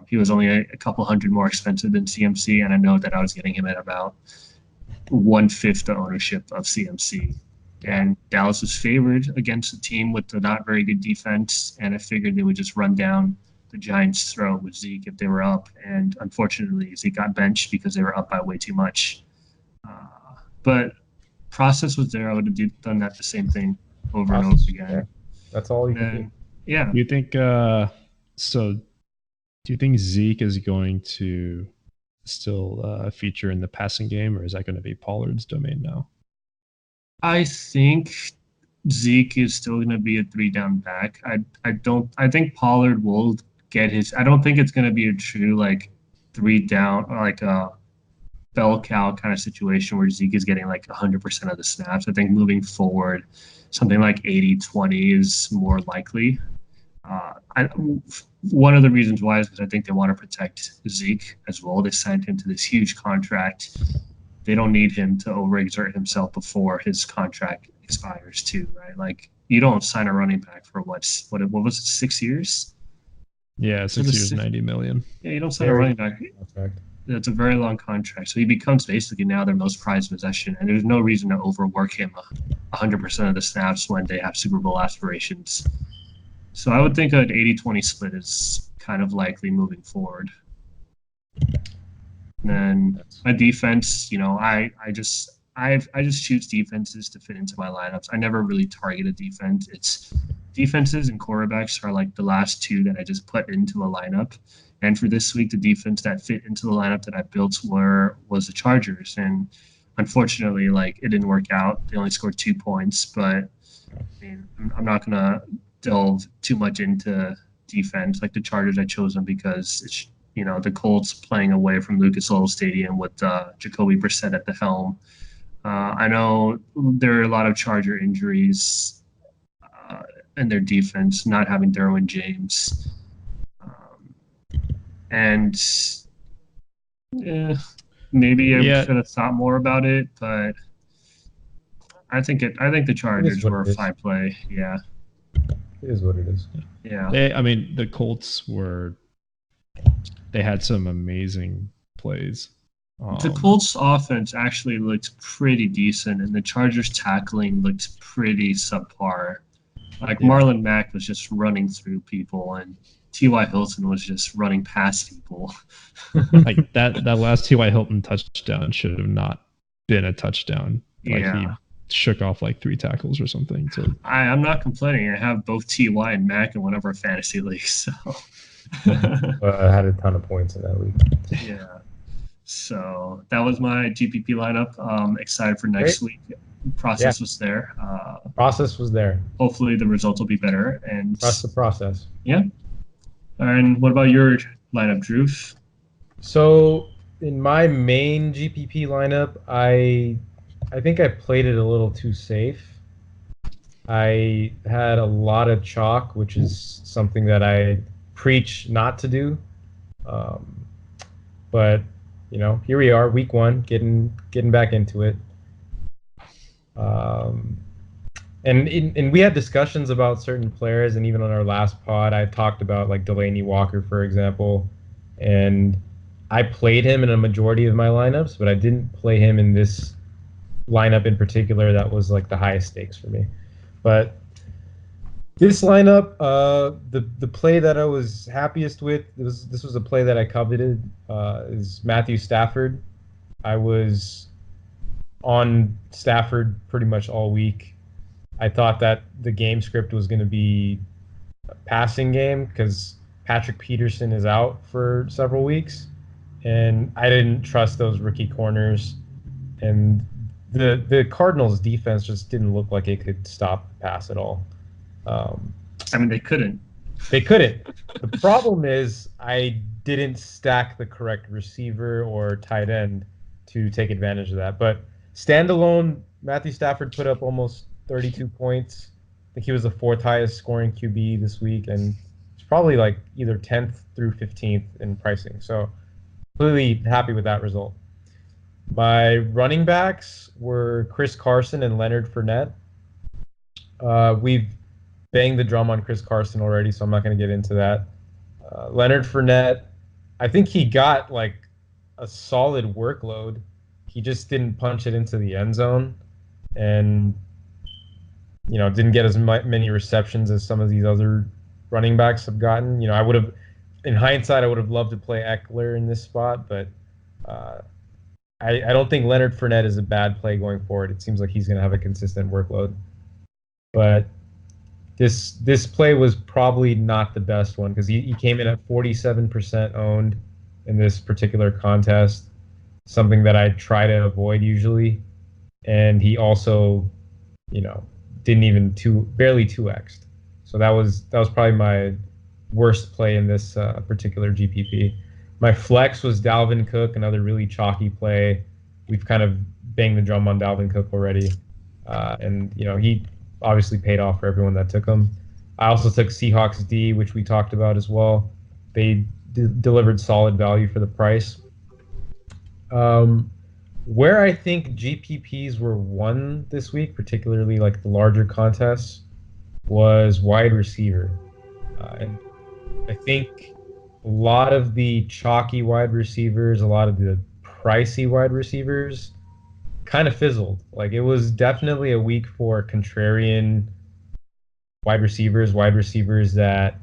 He was only a couple hundred more expensive than CMC, and I know that I was getting him at about 1/5 the ownership of CMC. And Dallas was favored against a team with a not very good defense, and I figured they would just run down the Giants' throat with Zeke if they were up. And unfortunately, Zeke got benched because they were up by way too much. But process was there. I would have done that the same thing over and over again. Yeah. That's all you can do. Yeah. Do you think so? Do you think Zeke is going to still feature in the passing game, or is that going to be Pollard's domain now? I think Zeke is still going to be a 3-down back. I think Pollard will get his. I don't think it's going to be a true like 3-down, like a bell cow kind of situation where Zeke is getting like 100% of the snaps. I think moving forward, something like 80-20 is more likely. One of the reasons why is because I think they want to protect Zeke as well. They signed him to this huge contract. They don't need him to overexert himself before his contract expires too, right? Like you don't sign a running back for what was it, 6 years? Yeah, 6 years, 90 million. Yeah, you don't sign a running back. That's a very long contract. So he becomes basically now their most prized possession, and there's no reason to overwork him 100% of the snaps when they have Super Bowl aspirations. So I would think an 80-20 split is kind of likely moving forward. And then my defense, I just choose defenses to fit into my lineups. I never really target a defense. It's defenses and quarterbacks are like the last two that I just put into a lineup. And for this week, the defense that fit into the lineup that I built was the Chargers. And unfortunately, like it didn't work out. They only scored 2 points, but I mean, I'm not gonna delve too much into defense. Like the Chargers, I chose them because it's the Colts playing away from Lucas Oil Stadium with Jacoby Brissett at the helm. I know there are a lot of Charger injuries in their defense, not having Derwin James. And maybe I should have thought more about it, but I think the Chargers were a fine play. Yeah. It is what it is. Yeah. The Colts they had some amazing plays. The Colts offense actually looked pretty decent, and the Chargers tackling looked pretty subpar. Like Marlon Mack was just running through people, and T.Y. Hilton was just running past people. Like that last T.Y. Hilton touchdown should have not been a touchdown. Like he shook off like 3 tackles or something. So I'm not complaining. I have both T.Y. and Mack in one of our fantasy leagues. So I had a ton of points in that league. Yeah. So that was my GPP lineup. Excited for next week. Process was there. Process was there. Hopefully the results will be better. And trust the process. Yeah. And what about your lineup, Drew? So in my main GPP lineup, I think I played it a little too safe. I had a lot of chalk, which is something that I preach not to do. But here we are, week 1, getting back into it. And we had discussions about certain players, and even on our last pod, I talked about like Delaney Walker, for example, and I played him in a majority of my lineups, but I didn't play him in this lineup in particular that was like the highest stakes for me. But this lineup, the play that I was happiest with, this was a play that I coveted, is Matthew Stafford. I was on Stafford pretty much all week. I thought that the game script was going to be a passing game because Patrick Peterson is out for several weeks, and I didn't trust those rookie corners. And the Cardinals' defense just didn't look like it could stop the pass at all. They couldn't. They couldn't. The problem is I didn't stack the correct receiver or tight end to take advantage of that. But standalone, Matthew Stafford put up almost 32 points. I think he was the fourth highest scoring QB this week, and it's probably like either 10th through 15th in pricing. So completely happy with that result. My running backs were Chris Carson and Leonard Fournette. We've banged the drum on Chris Carson already, so I'm not going to get into that. Leonard Fournette, I think he got like a solid workload. He just didn't punch it into the end zone, and didn't get as many receptions as some of these other running backs have gotten. I would have, in hindsight, I would have loved to play Eckler in this spot, but uh, I don't think Leonard Fournette is a bad play going forward. It seems like he's going to have a consistent workload, but this play was probably not the best one because he came in at 47% owned in this particular contest, something that I try to avoid usually. And he also, didn't even barely 2x'd. So that was probably my worst play in this particular GPP. My flex was Dalvin Cook, another really chalky play. We've kind of banged the drum on Dalvin Cook already. And he obviously paid off for everyone that took him. I also took Seahawks D, which we talked about as well. They delivered solid value for the price. Where I think GPPs were won this week, particularly like the larger contests, was wide receiver. And I think a lot of the chalky wide receivers, a lot of the pricey wide receivers kind of fizzled. Like it was definitely a week for contrarian wide receivers that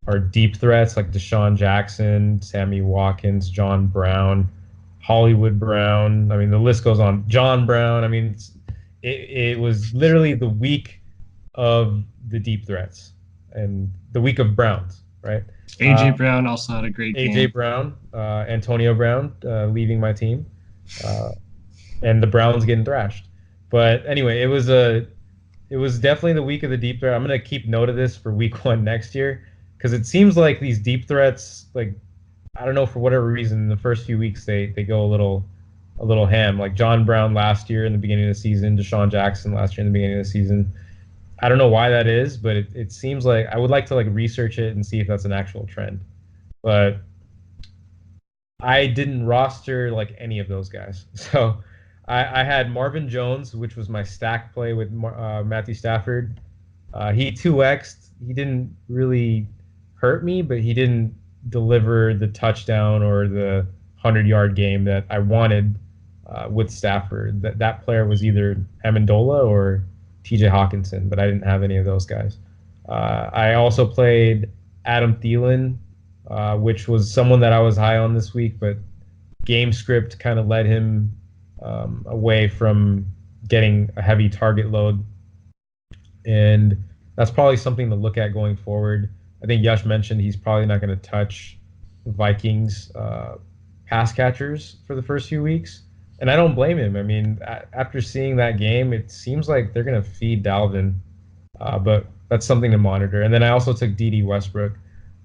are deep threats like Deshaun Jackson, Sammy Watkins, John Brown, Hollywood Brown. I mean, the list goes on. John Brown. I mean, it was literally the week of the deep threats and the week of Browns, right? AJ Brown also had a great game. AJ Brown, Antonio Brown leaving my team. And the Browns getting thrashed. But anyway, it was definitely the week of the deep threat. I'm gonna keep note of this for week 1 next year because it seems like these deep threats, like I don't know, for whatever reason, in the first few weeks they go a little ham. Like John Brown last year in the beginning of the season, Deshaun Jackson last year in the beginning of the season. I don't know why that is, but it seems like I would like to like research it and see if that's an actual trend. But I didn't roster like any of those guys, so. I had Marvin Jones, which was my stack play with Matthew Stafford. He 2x'd. He didn't really hurt me, but he didn't deliver the touchdown or the 100-yard game that I wanted with Stafford. That player was either Amendola or TJ Hawkinson, but I didn't have any of those guys. I also played Adam Thielen, which was someone that I was high on this week, but game script kind of led him away from getting a heavy target load. And that's probably something to look at going forward. I think Yash mentioned he's probably not going to touch the Vikings pass catchers for the first few weeks. And I don't blame him. I mean, after seeing that game, it seems like they're going to feed Dalvin. But that's something to monitor. And then I also took D.D. Westbrook.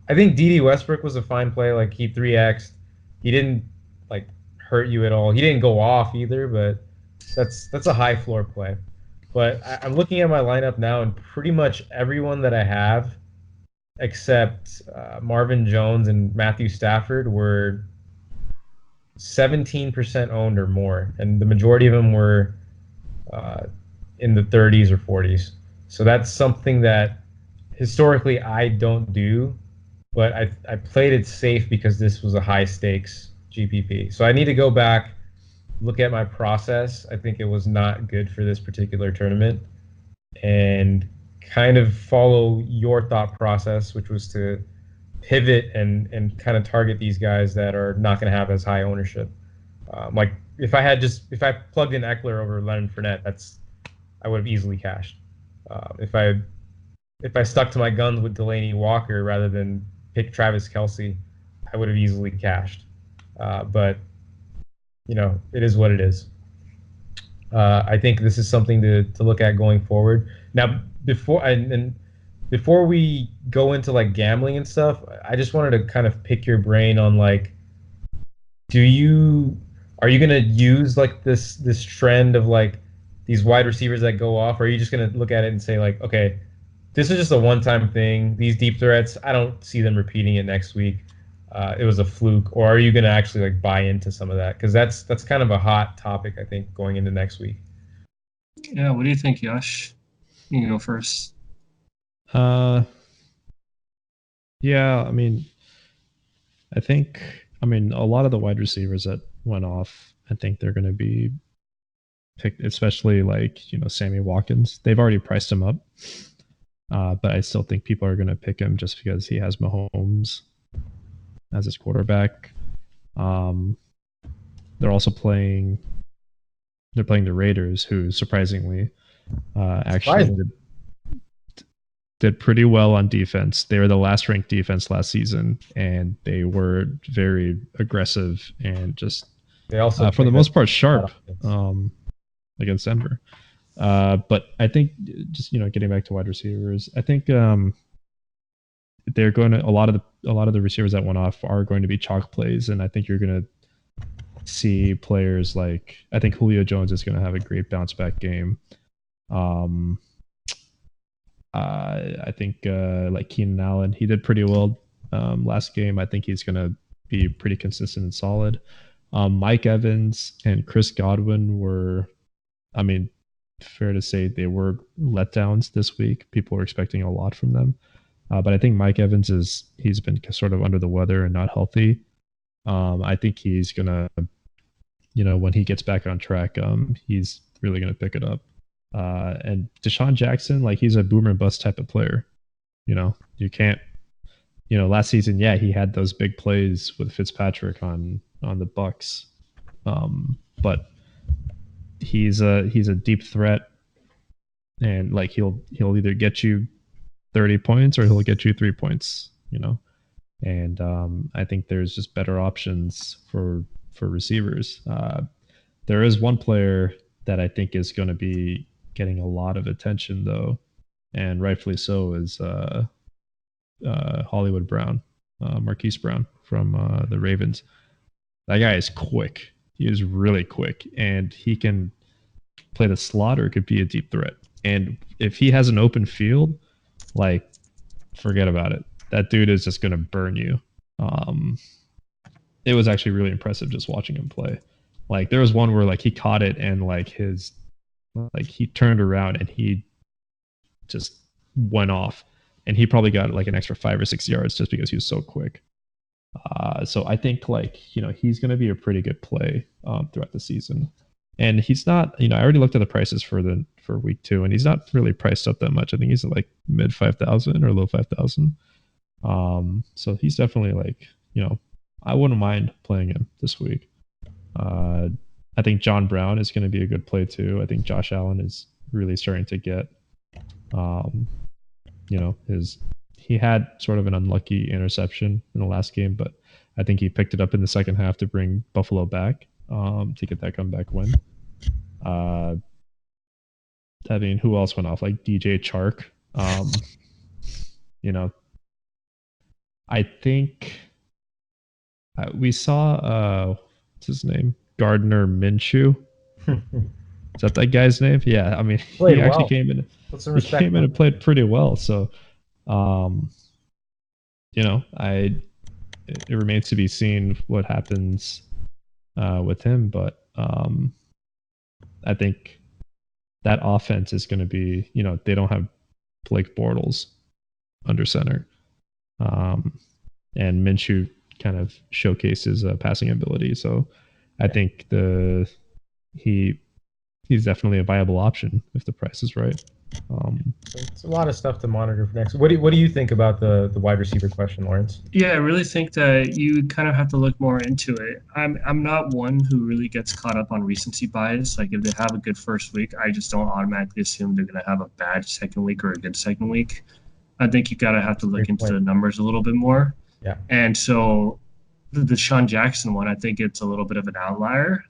I think D.D. Westbrook was a fine play. Like, he 3x'd. He didn't, like, hurt you at all. He didn't go off either, but that's a high floor play. But I'm looking at my lineup now, and pretty much everyone that I have, except Marvin Jones and Matthew Stafford, were 17% owned or more, and the majority of them were in the 30s or 40s. So that's something that historically I don't do, but I played it safe because this was a high stakes GPP. So I need to go back, look at my process. I think it was not good for this particular tournament, and kind of follow your thought process, which was to pivot and kind of target these guys that are not going to have as high ownership. Like if I plugged in Eckler over Leonard Fournette, I would have easily cashed. If I stuck to my guns with Delaney Walker rather than pick Travis Kelce, I would have easily cashed. But it is what it is. I think this is something to look at going forward. Now, before and before we go into like gambling and stuff, I just wanted to kind of pick your brain on like, do you are you gonna use like this trend of like these wide receivers that go off? Or are you just gonna look at it and say like, okay, this is just a one-time thing. These deep threats, I don't see them repeating it next week. It was a fluke. Or are you gonna actually like buy into some of that? Because that's kind of a hot topic, I think, going into next week. Yeah, what do you think, Yash? You can go first. Uh, yeah, I think, a lot of the wide receivers that went off, I think they're going to be picked, especially like, Sammy Watkins. They've already priced him up, but I still think people are going to pick him just because he has Mahomes as his quarterback. Um, they're also playing. They're playing the Raiders, who surprisingly actually Surprising. did pretty well on defense. They were the last ranked defense last season, and they were very aggressive and just, They also for the played most part, a lot sharp of offense. against Denver. But I think, just getting back to wide receivers, I think they're going to a lot of the receivers that went off are going to be chalk plays, and I think you're going to see players like, I think Julio Jones is going to have a great bounce back game. Um, I think like Keenan Allen, he did pretty well last game. I think he's going to be pretty consistent and solid. Mike Evans and Chris Godwin were, I mean, fair to say they were letdowns this week. People were expecting a lot from them. But I think Mike Evans he's been sort of under the weather and not healthy. I think he's going to, when he gets back on track, he's really going to pick it up. And Deshaun Jackson, like, he's a boomer and bust type of player. You can't, last season, yeah, he had those big plays with Fitzpatrick on the Bucks. But he's a deep threat, and like he'll either get you 30 points or he'll get you 3 points, And I think there's just better options for receivers. There is one player that I think is going to be getting a lot of attention, though, and rightfully so, is Hollywood Brown, Marquise Brown from the Ravens. That guy is quick. He is really quick, and he can play the slot or could be a deep threat. And if he has an open field, like, forget about it. That dude is just going to burn you. It was actually really impressive just watching him play. Like, there was one where like he caught it and like he turned around and he just went off, and he probably got like an extra 5 or 6 yards just because he was so quick. So I think, like, he's going to be a pretty good play throughout the season. And he's not, I already looked at the prices for week 2, and he's not really priced up that much. I think he's like mid 5,000 or low 5,000. So he's definitely like, I wouldn't mind playing him this week. I think John Brown is going to be a good play too. I think Josh Allen is really starting to get, he had sort of an unlucky interception in the last game, but I think he picked it up in the second half to bring Buffalo back, to get that comeback win. Who else went off? Like DJ Chark. I think we saw, what's his name? Gardner Minshew. Is that guy's name? Yeah, Played he actually well. came in. Put some He respect came in on and played pretty well. So, it remains to be seen what happens with him. But I think that offense is going to be, they don't have Blake Bortles under center, and Minshew kind of showcases passing ability. So I think he's definitely a viable option if the price is right. It's a lot of stuff to monitor for next. What do you think about the wide receiver question, Lawrence? Yeah, I really think that you kind of have to look more into it. I'm not one who really gets caught up on recency bias. Like, if they have a good first week, I just don't automatically assume they're going to have a bad second week or a good second week. I think you gotta have to look Great into point. the numbers a little bit more. Yeah. And so the Deshaun Jackson one, I think it's a little bit of an outlier.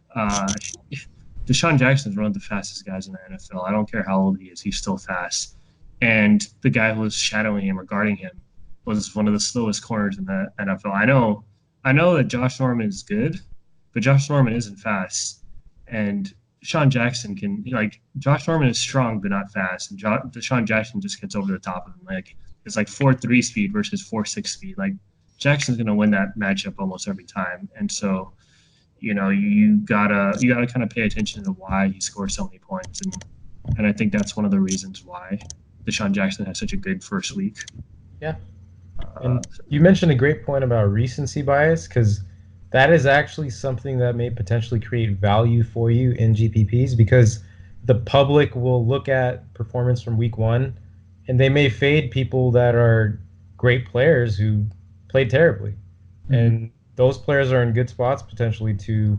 Deshaun Jackson is one of the fastest guys in the NFL. I don't care how old he is; he's still fast. and the guy who was shadowing him or guarding him was one of the slowest corners in the NFL. I know that Josh Norman is good, but Josh Norman isn't fast, and Sean Jackson can like Josh Norman is strong but not fast, and Sean Jackson just gets over the top of him. Like it's like 4.3 speed versus 4.6 speed. Like Jackson's gonna win that matchup almost every time, and so you gotta kind of pay attention to why he scores so many points, and I think that's one of the reasons why Deshaun Jackson had such a good first week. Yeah. Uh, And you mentioned a great point about recency bias because that is actually something that may potentially create value for you in GPPs because the public will look at performance from week one and they may fade people that are great players who played terribly. And those players are in good spots potentially to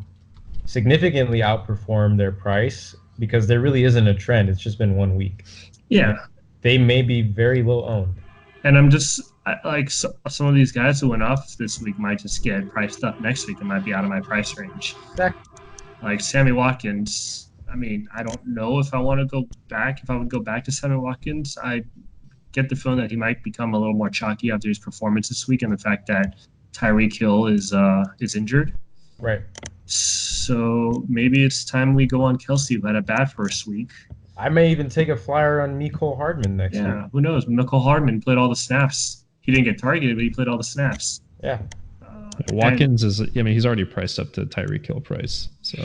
significantly outperform their price because there really isn't a trend. It's just been 1 week. yeah, They may be very low owned. and I'm just like some of these guys who went off this week might just get priced up next week and might be out of my price range. Exactly. Like Sammy Watkins. I mean, I don't know if I want to go back. If I would go back to Sammy Watkins, I get the feeling that he might become a little more chalky after his performance this week and the fact that Tyreek Hill is injured. Right. So maybe it's time we go on Kelsey, who had a bad first week. I may even take a flyer on Mecole Hardman next week. Yeah, who knows? Mecole Hardman played all the snaps. He didn't get targeted, but he played all the snaps. Yeah. Watkins is, I mean, he's already priced up to Tyreek Hill price. So,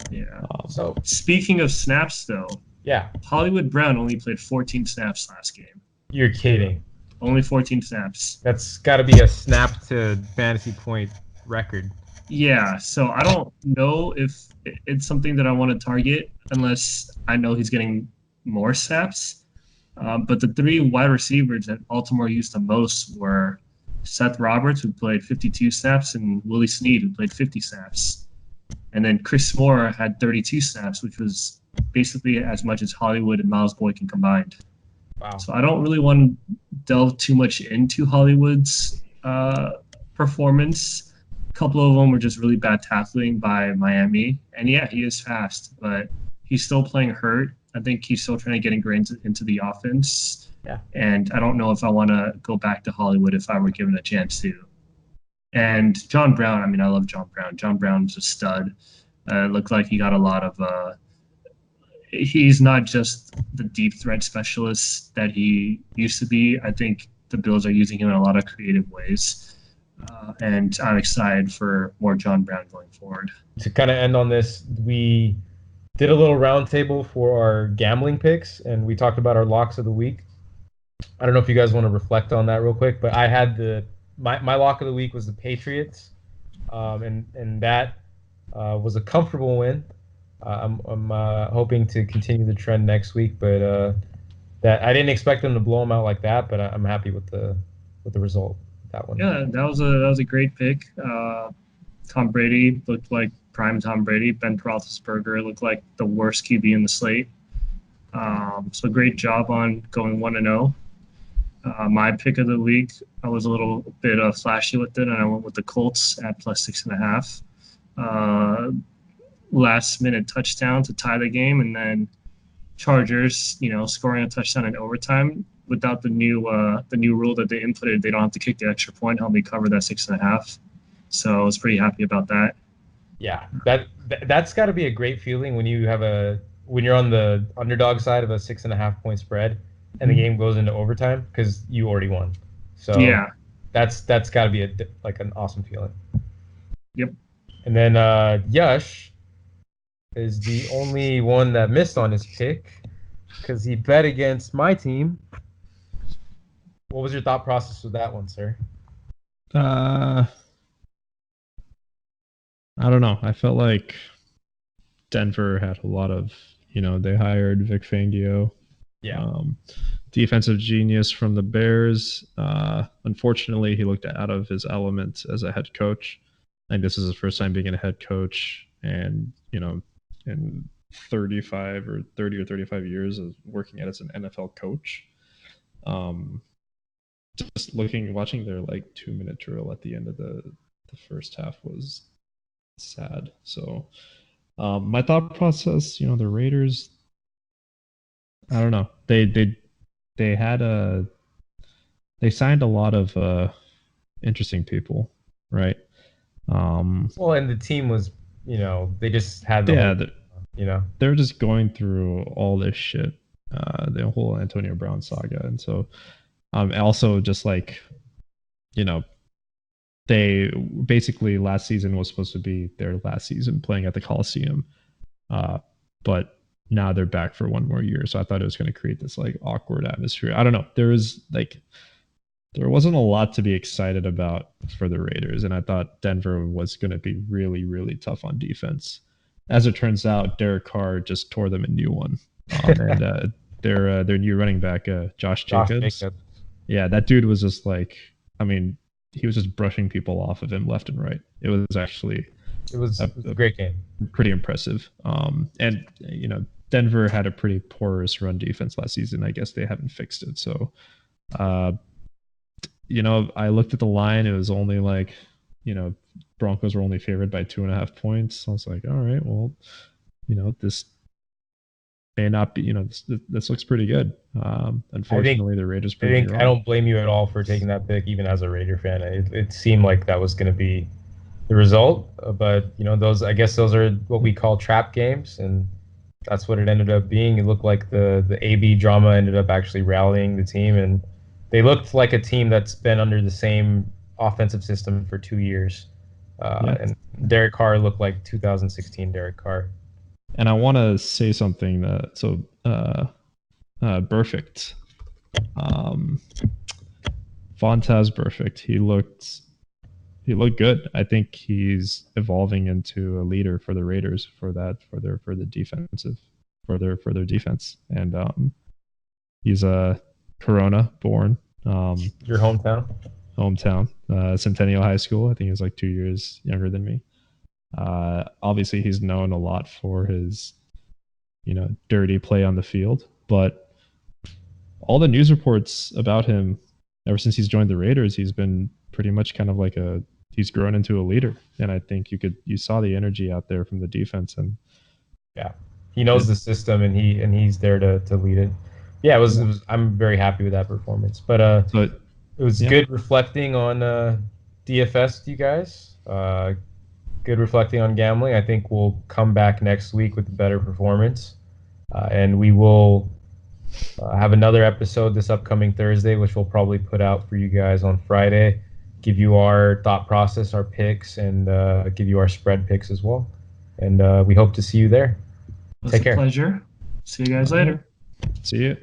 Yeah. So, Speaking of snaps, though, yeah, Hollywood Brown only played 14 snaps last game. you're kidding. Only 14 snaps. That's got to be a snap to fantasy point record. Yeah, so I don't know if it's something that I want to target unless I know he's getting more snaps. But the three wide receivers that Baltimore used the most were Seth Roberts, who played 52 snaps, and Willie Snead, who played 50 snaps. And then Chris Moore had 32 snaps, which was basically as much as Hollywood and Miles Boykin combined. Wow. So I don't really want to delve too much into Hollywood's performance. A couple of them were just really bad tackling by Miami. And yeah, he is fast, but he's still playing hurt. I think he's still trying to get ingrained into the offense. Yeah. And I don't know if I want to go back to Hollywood if I were given a chance to. And John Brown, I mean, I love John Brown. John Brown's a stud. Looked like he got a lot of he's not just the deep threat specialist that he used to be. I think the Bills are using him in a lot of creative ways. And I'm excited for more John Brown going forward. To kind of end on this, we did a little roundtable for our gambling picks, and we talked about our locks of the week. I don't know if you guys want to reflect on that real quick, but I had my lock of the week was the Patriots, and that was a comfortable win. I'm hoping to continue the trend next week, but that I didn't expect them to blow them out like that. But I'm happy with the result. That one. Yeah, that was a great pick. Tom Brady looked like prime Tom Brady. Ben Roethlisberger looked like the worst QB in the slate. So great job on going 1-0. My pick of the week, I was a little bit flashy with it, and I went with the Colts at plus 6.5. Last minute touchdown to tie the game, and then Chargers, scoring a touchdown in overtime. Without the new rule that they inputted, they don't have to kick the extra point. Help me cover that 6.5. So I was pretty happy about that. Yeah, that's got to be a great feeling when you're on the underdog side of a 6.5 point spread, and the game goes into overtime because you already won. So yeah, that's got to be an awesome feeling. Yep. And then Yash is the only one that missed on his pick because he bet against my team. What was your thought process with that one, sir? I don't know. I felt like Denver had a lot of, they hired Vic Fangio. Yeah. Defensive genius from the Bears. Unfortunately, he looked out of his element as a head coach. I think this is his first time being a head coach, and in 35 or 30 or 35 years of working as an NFL coach. Just watching their 2-minute drill at the end of the first half was sad. So my thought process, the Raiders, I don't know. They they had they signed a lot of interesting people, right? Well, and the team was, they just had the Yeah, whole, you know. they're just going through all this shit, the whole Antonio Brown saga, and so also just like you know they basically last season was supposed to be their last season playing at the Coliseum, but now they're back for one more year. So I thought it was going to create this like awkward atmosphere. I don't know. There wasn't a lot to be excited about for the Raiders, and I thought Denver was going to be really, really tough on defense. As it turns out, Derek Carr just tore them a new one, and their new running back, Josh Josh Jacobs. Jacobs. Yeah, that dude was just like, I mean, he was just brushing people off of him left and right. It was actually It was a great game. pretty impressive. And Denver had a pretty porous run defense last season. I guess they haven't fixed it. So, uh, I looked at the line. It was only like, Broncos were only favored by 2.5 points. I was like, all right, well, this may not be, this looks pretty good. Unfortunately, the Raiders proved me I wrong. don't blame you at all for taking that pick, even as a Raider fan. It seemed like that was going to be the result, but I guess those are what we call trap games, and that's what it ended up being. It looked like the AB drama ended up actually rallying the team, and they looked like a team that's been under the same offensive system for 2 years. Yeah. And Derek Carr looked like 2016 Derek Carr. And I want to say something perfect. Fontaz perfect. He looked good. I think he's evolving into a leader for the Raiders for their defense. And he's a Corona born. Your hometown? Hometown, Centennial High School. I think he's like 2 years younger than me. Obviously, he's known a lot for his, dirty play on the field. But all the news reports about him, ever since he's joined the Raiders, he's been pretty much kind of like he's grown into a leader. And I think you saw the energy out there from the defense. And yeah, he knows the system, and he's there to lead it. Yeah, it was. I'm very happy with that performance. But it was good reflecting on DFS, you guys. Good reflecting on gambling. I think we'll come back next week with a better performance, and we will have another episode this upcoming Thursday, which we'll probably put out for you guys on Friday. Give you our thought process, our picks, and give you our spread picks as well. And we hope to see you there. It was a pleasure. See you guys later. See you.